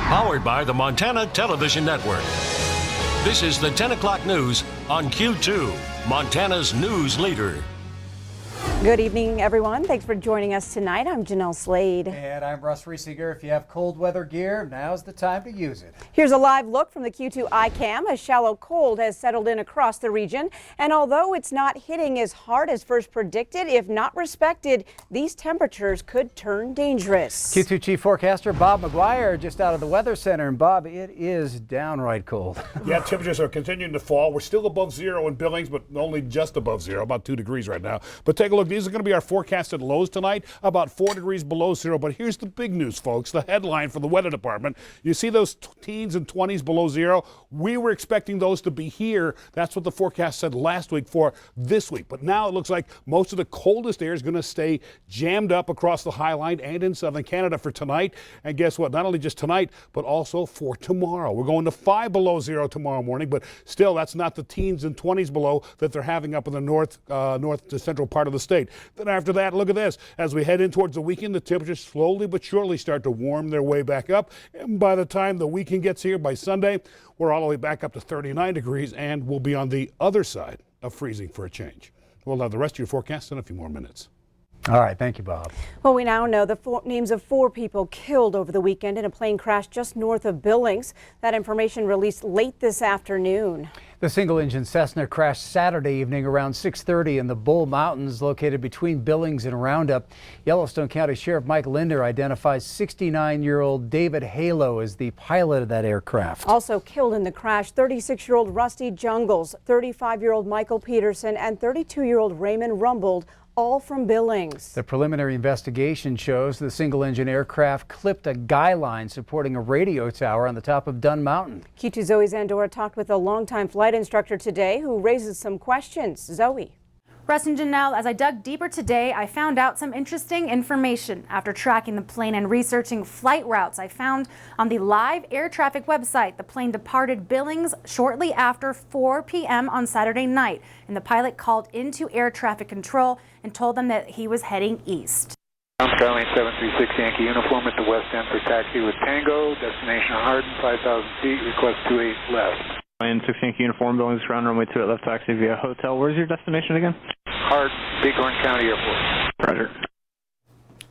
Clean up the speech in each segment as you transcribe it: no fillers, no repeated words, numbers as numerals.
Powered by the Montana Television Network. This is the 10 o'clock news on Q2, Montana's news leader. Good evening, everyone. Thanks for joining us tonight. I'm Jeanelle Slade. And I'm Russ Riesiger. If you have cold weather gear, now's the time to use it. Here's a live look from the Q2 ICAM. A shallow cold has settled in across the region. And although it's not hitting as hard as first predicted, if not respected, these temperatures could turn dangerous. Q2 Chief Forecaster Bob McGuire just out of the Weather Center. And Bob, it is downright cold. Yeah, temperatures are continuing to fall. We're still above zero in Billings, but only just above zero, about 2 degrees right now. But take a look. These are going to be our forecasted lows tonight, about 4 degrees below zero. But here's the big news, folks, the headline for the weather department. You see those teens and 20s below zero? We were expecting those to be here. That's what the forecast said last week for this week. But now it looks like most of the coldest air is going to stay jammed up across the High Line and in southern Canada for tonight. And guess what? Not only just tonight, but also for tomorrow. We're going to 5 below zero tomorrow morning, but still that's not the teens and 20s below that they're having up in the north to central part of the state. Then after that, look at this. As we head in towards the weekend, the temperatures slowly but surely start to warm their way back up. And by the time the weekend gets here, by Sunday, we're all the way back up to 39 degrees, and we'll be on the other side of freezing for a change. We'll have the rest of your forecast in a few more minutes. All right. Thank you, Bob. Well, we now know the names of 4 people killed over the weekend in a plane crash just north of Billings. That information released late this afternoon. The single-engine Cessna crashed Saturday evening around 6:30 in the Bull Mountains located between Billings and Roundup. Yellowstone County Sheriff Mike Linder identifies 69-year-old David Halo as the pilot of that aircraft. Also killed in the crash, 36-year-old Rusty Jungles, 35-year-old Michael Peterson, and 32-year-old Raymond Rumbold, all from Billings. The preliminary investigation shows the single-engine aircraft clipped a guy line supporting a radio tower on the top of Dunn Mountain. Q2 Zoe Zandora talked with a longtime flight instructor today who raises some questions. Zoe. Russ and Jeanelle, as I dug deeper today, I found out some interesting information. After tracking the plane and researching flight routes, I found on the live air traffic website the plane departed Billings shortly after 4 p.m. on Saturday night, and the pilot called into air traffic control and told them that he was heading east. Starlane 736 Yankee uniform at the west end for taxi with Tango, destination Hardin, 5,000 feet, request 28 left. In 6 Yankee uniform, Billings ground runway 2 at left taxi via hotel. Where's your destination again? Hardin, Bighorn County Airport. Roger.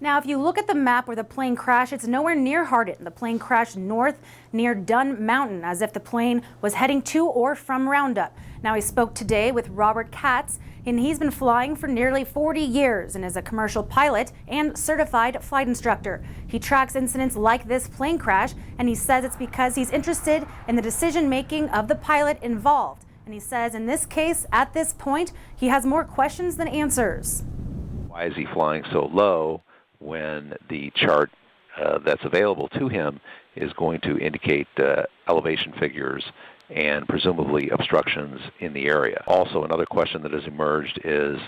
Now, if you look at the map where the plane crashed, it's nowhere near Hardin. The plane crashed north near Dunn Mountain, as if the plane was heading to or from Roundup. Now, I spoke today with Robert Katz, and he's been flying for nearly 40 years and is a commercial pilot and certified flight instructor. He tracks incidents like this plane crash, and he says it's because he's interested in the decision-making of the pilot involved. And he says in this case, at this point, he has more questions than answers. Why is he flying so low when the chart that's available to him is going to indicate elevation figures and presumably obstructions in the area? Also, another question that has emerged is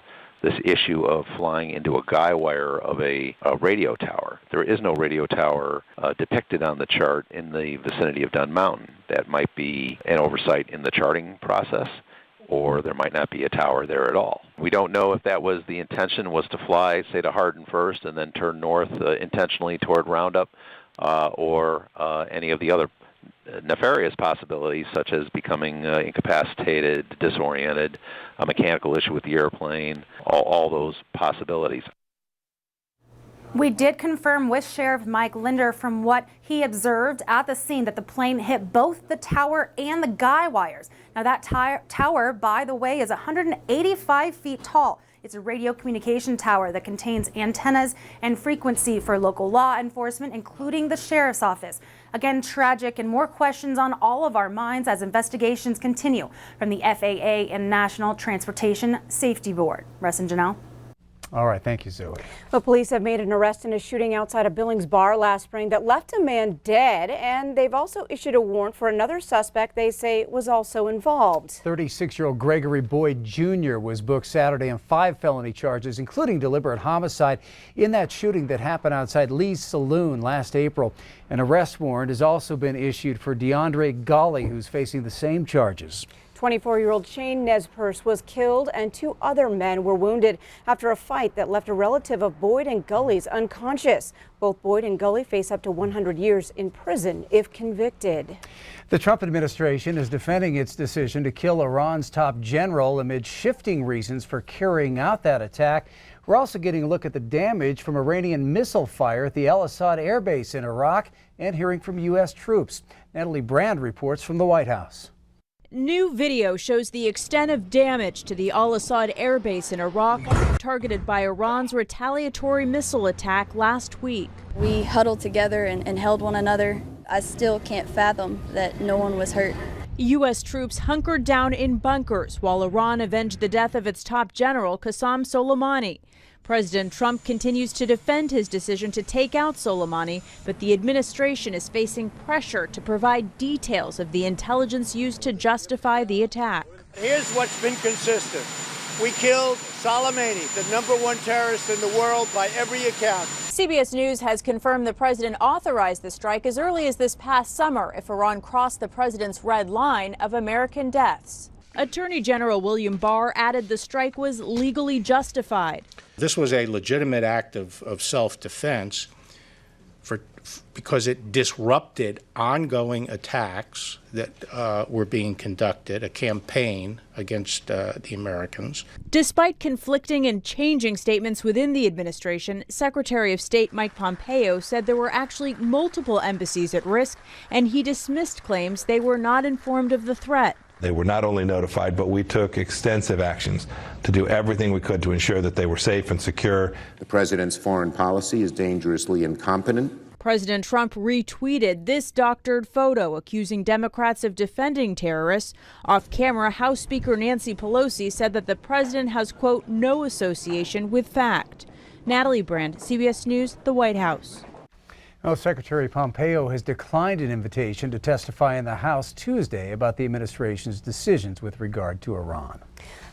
this issue of flying into a guy wire of a radio tower. There is no radio tower depicted on the chart in the vicinity of Dunn Mountain. That might be an oversight in the charting process, or there might not be a tower there at all. We don't know if that was the intention, was to fly, say, to Hardin first and then turn north intentionally toward Roundup, or any of the other nefarious possibilities, such as becoming incapacitated, disoriented, a mechanical issue with the airplane, all those possibilities. We did confirm with Sheriff Mike Linder from what he observed at the scene that the plane hit both the tower and the guy wires. Now that tower, by the way, is 185 feet tall. It's a radio communication tower that contains antennas and frequency for local law enforcement, including the sheriff's office. Again, tragic, and more questions on all of our minds as investigations continue from the FAA and National Transportation Safety Board. Russ and Jeanelle. All right. Thank you, Zoe. Well, police have made an arrest in a shooting outside a Billings bar last spring that left a man dead, and they've also issued a warrant for another suspect they say was also involved. 36-year-old Gregory Boyd Jr. was booked Saturday on 5 felony charges, including deliberate homicide in that shooting that happened outside Lee's Saloon last April. An arrest warrant has also been issued for DeAndre Golly, who's facing the same charges. 24-year-old Shane Nespers was killed and 2 other men were wounded after a fight that left a relative of Boyd and Gully's unconscious. Both Boyd and Gully face up to 100 years in prison if convicted. The Trump administration is defending its decision to kill Iran's top general amid shifting reasons for carrying out that attack. We're also getting a look at the damage from Iranian missile fire at the Al Assad Air Base in Iraq and hearing from U.S. troops. Natalie Brand reports from the White House. New video shows the extent of damage to the Al Assad Air Base in Iraq, targeted by Iran's retaliatory missile attack last week. We huddled together and held one another. I still can't fathom that no one was hurt. U.S. troops hunkered down in bunkers while Iran avenged the death of its top general, Qasem Soleimani. President Trump continues to defend his decision to take out Soleimani, but the administration is facing pressure to provide details of the intelligence used to justify the attack. Here's what's been consistent. We killed Soleimani, the #1 terrorist in the world by every account. CBS News has confirmed the president authorized the strike as early as this past summer if Iran crossed the president's red line of American deaths. Attorney General William Barr added the strike was legally justified. This was a legitimate act of self-defense because it disrupted ongoing attacks that were being conducted, a campaign against the Americans. Despite conflicting and changing statements within the administration, Secretary of State Mike Pompeo said there were actually multiple embassies at risk, and he dismissed claims they were not informed of the threat. They were not only notified, but we took extensive actions to do everything we could to ensure that they were safe and secure. The president's foreign policy is dangerously incompetent. President Trump retweeted this doctored photo accusing Democrats of defending terrorists. Off camera, House Speaker Nancy Pelosi said that the president has, quote, no association with fact. Natalie Brand, CBS News, the White House. Well, Secretary Pompeo has declined an invitation to testify in the House Tuesday about the administration's decisions with regard to Iran.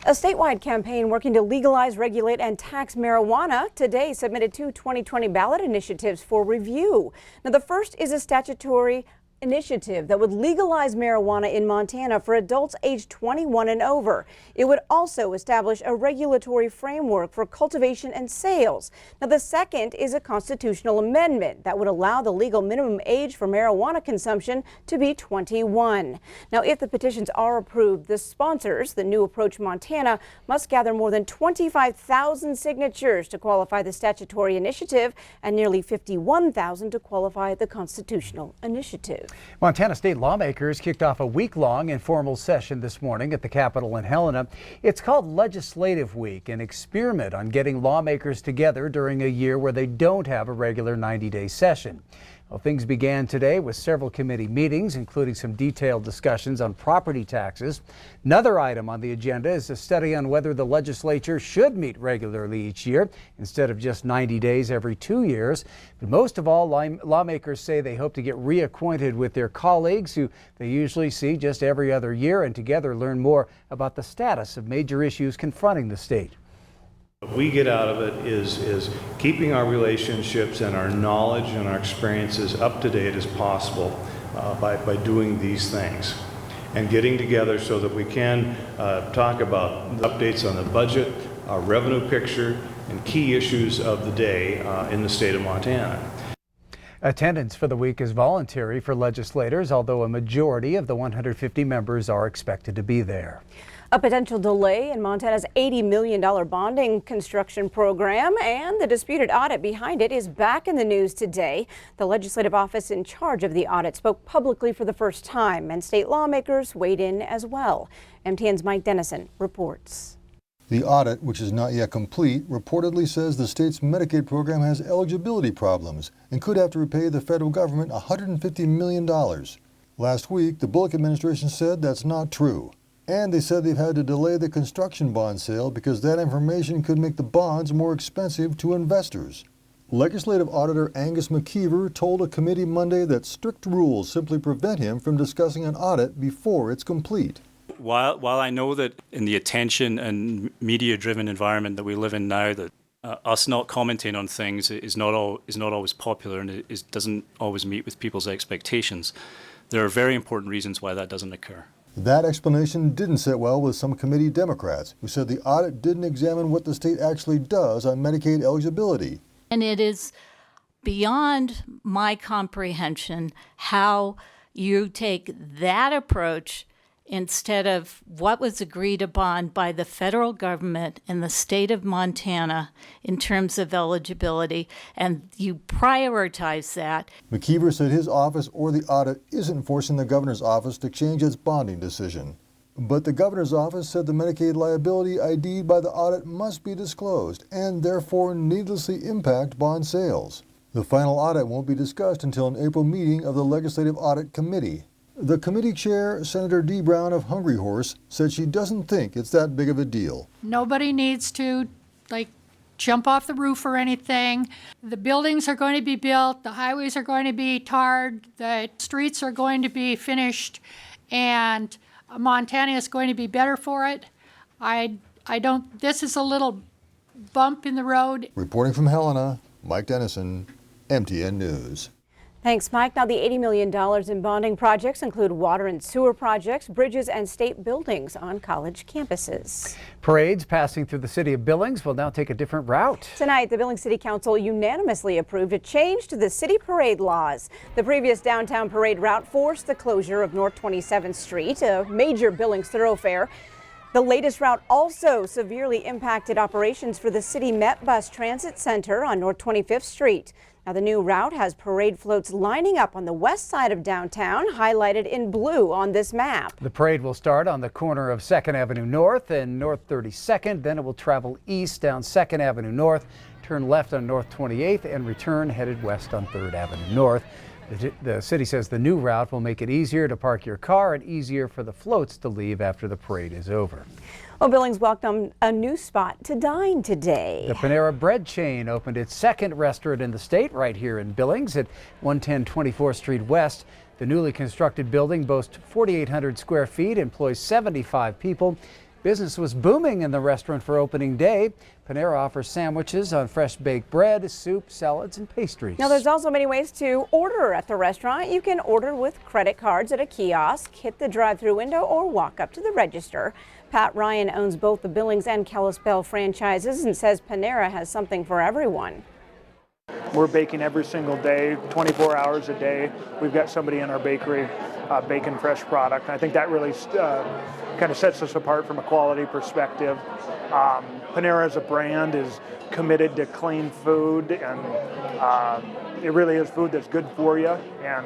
A statewide campaign working to legalize, regulate, and tax marijuana today submitted 2 2020 ballot initiatives for review. Now, the first is a statutory initiative that would legalize marijuana in Montana for adults aged 21 and over. It would also establish a regulatory framework for cultivation and sales. Now, the second is a constitutional amendment that would allow the legal minimum age for marijuana consumption to be 21. Now, if the petitions are approved, the sponsors, the New Approach Montana, must gather more than 25,000 signatures to qualify the statutory initiative and nearly 51,000 to qualify the constitutional initiative. Montana state lawmakers kicked off a week-long informal session this morning at the Capitol in Helena. It's called Legislative Week, an experiment on getting lawmakers together during a year where they don't have a regular 90-day session. Well, things began today with several committee meetings, including some detailed discussions on property taxes. Another item on the agenda is a study on whether the legislature should meet regularly each year instead of just 90 days every 2 years. But most of all, lawmakers say they hope to get reacquainted with their colleagues who they usually see just every other year and together learn more about the status of major issues confronting the state. What we get out of it is keeping our relationships and our knowledge and our experiences up to date as possible by doing these things and getting together so that we can talk about updates on the budget, our revenue picture, and key issues of the day in the state of Montana. Attendance for the week is voluntary for legislators, although a majority of the 150 members are expected to be there. A potential delay in Montana's $80 million bonding construction program and the disputed audit behind it is back in the news today. The legislative office in charge of the audit spoke publicly for the first time, and state lawmakers weighed in as well. MTN's Mike Dennison reports. The audit, which is not yet complete, reportedly says the state's Medicaid program has eligibility problems and could have to repay the federal government $150 million. Last week, the Bullock administration said that's not true. And they said they've had to delay the construction bond sale because that information could make the bonds more expensive to investors. Legislative Auditor Angus McKeever told a committee Monday that strict rules simply prevent him from discussing an audit before it's complete. While I know that in the attention and media-driven environment that we live in now, that us not commenting on things is not always popular and it doesn't always meet with people's expectations, there are very important reasons why that doesn't occur. That explanation didn't sit well with some committee Democrats, who said the audit didn't examine what the state actually does on Medicaid eligibility. And it is beyond my comprehension how you take that approach instead of what was agreed upon by the federal government and the state of Montana in terms of eligibility, and you prioritize that. McKeever said his office or the audit isn't forcing the governor's office to change its bonding decision. But the governor's office said the Medicaid liability ID'd by the audit must be disclosed and therefore needlessly impact bond sales. The final audit won't be discussed until an April meeting of the Legislative Audit Committee. The committee chair, Senator Dee Brown of Hungry Horse, said she doesn't think it's that big of a deal. Nobody needs to, jump off the roof or anything. The buildings are going to be built, the highways are going to be tarred, the streets are going to be finished, and Montana is going to be better for it. This is a little bump in the road. Reporting from Helena, Mike Dennison, MTN News. Thanks, Mike. Now, the $80 million in bonding projects include water and sewer projects, bridges, and state buildings on college campuses. Parades passing through the city of Billings will now take a different route. Tonight, the Billings City Council unanimously approved a change to the city parade laws. The previous downtown parade route forced the closure of North 27th Street, a major Billings thoroughfare. The latest route also severely impacted operations for the City Met Bus Transit Center on North 25th Street. Now, the new route has parade floats lining up on the west side of downtown, highlighted in blue on this map. The parade will start on the corner of 2nd Avenue North and North 32nd. Then it will travel east down 2nd Avenue North, turn left on North 28th, and return headed west on 3rd Avenue North. The city says the new route will make it easier to park your car and easier for the floats to leave after the parade is over. Well, Billings welcomed a new spot to dine today. The Panera Bread chain opened its second restaurant in the state right here in Billings at 110 24th Street West. The newly constructed building boasts 4,800 square feet, employs 75 people. Business was booming in the restaurant for opening day. Panera offers sandwiches on fresh baked bread, soup, salads, and pastries. Now, there's also many ways to order at the restaurant. You can order with credit cards at a kiosk, hit the drive-through window, or walk up to the register. Pat Ryan owns both the Billings and Kalispell franchises and says Panera has something for everyone. We're baking every single day, 24 hours a day. We've got somebody in our bakery baking fresh product. I think that really kind of sets us apart from a quality perspective. Panera as a brand is committed to clean food, and it really is food that's good for you, and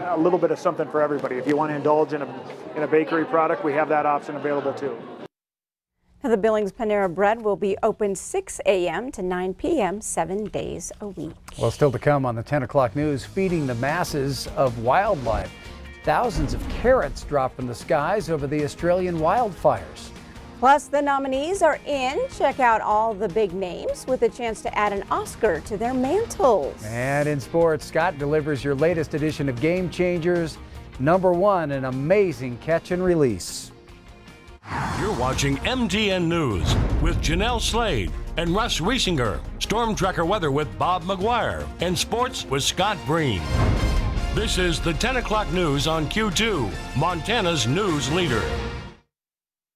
a little bit of something for everybody. If you want to indulge in a bakery product, we have that option available too. The Billings Panera Bread will be open 6 a.m. to 9 p.m. 7 days a week. Well, still to come on the 10 o'clock news, feeding the masses of wildlife. Thousands of carrots dropped from the skies over the Australian wildfires. Plus, the nominees are in. Check out all the big names with a chance to add an Oscar to their mantles. And in sports, Scott delivers your latest edition of Game Changers. Number 1, an amazing catch and release. You're watching MTN News with Jeanelle Slade and Russ Riesinger. Storm Tracker weather with Bob McGuire. And sports with Scott Breen. This is the 10 o'clock news on Q2, Montana's news leader.